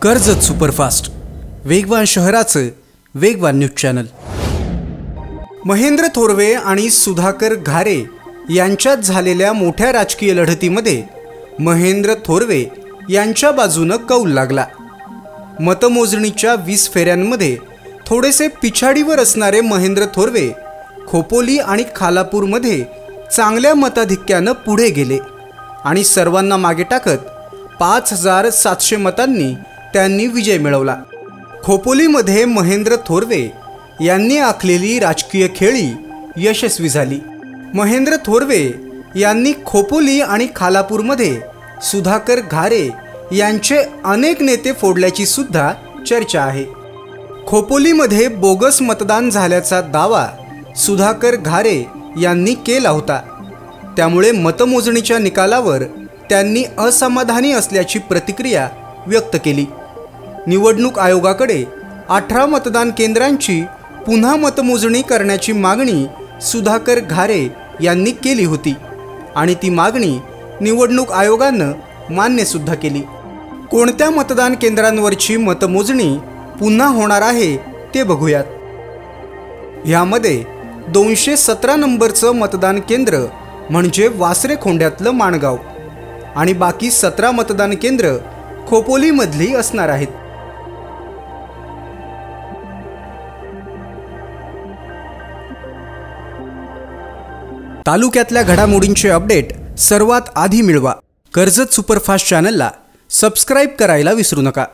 Karjat superfast वेगवान शहराचं वेगवान न्यूज चॅनल। महेंद्र थोरवे आणि सुधाकर घारे यांच्यात झालेल्या मोठ्या राजकीय लढतीमध्ये महेंद्र थोरवे यांच्या बाजूने कौल लागला। मतमोजणीच्या 20 फेऱ्यांमध्ये थोडेसे पिछाडीवर असणारे महेंद्र थोरवे खोपोली आणि खालापूरमध्ये चांगल्या मताधिक्याने पुढे गेले आणि सर्वांना मागे टाकत 5700 मतांनी त्यांनी विजय मिळवला। खोपोलीमध्ये महेंद्र थोरवे यांनी आखलेली राजकीय खेळी यशस्वी झाली। महेंद्र थोरवे यांनी खोपोली आणि खालापूरमध्ये सुधाकर घारे यांचे अनेक नेते फोडल्याची सुद्धा चर्चा आहे। खोपोलीमध्ये बोगस मतदान झाल्याचा दावा सुधाकर घारे यांनी केला होता, त्यामुळे मतमोजणीच्या निकालावर त्यांनी असमाधानी असल्याची प्रतिक्रिया व्यक्त केली। निवडणूक आयोगाकडे 18 मतदान केंद्रांची पुन्हा मतमोजणी करण्याची मागणी सुधाकर घारे यांनी केली होती आणि ती मागणी निवडणूक आयोगाने मान्य सुद्धा केली। कोणत्या मतदान केंद्रांवरची मतमोजणी पुन्हा होणार आहे ते बघूयात। यामध्ये 217 नंबरचं मतदान केंद्र म्हणजे वासरेखोंड्यातलं माणगाव आणि बाकी 17 मतदान केंद्र खोपोलीमधली असणार आहेत। तालुक्यातल्या घडामोडींचे अपडेट सर्वात आधी मिळवा। कर्जत सुपरफास्ट चॅनलला सबस्क्राइब करायला विसरू नका।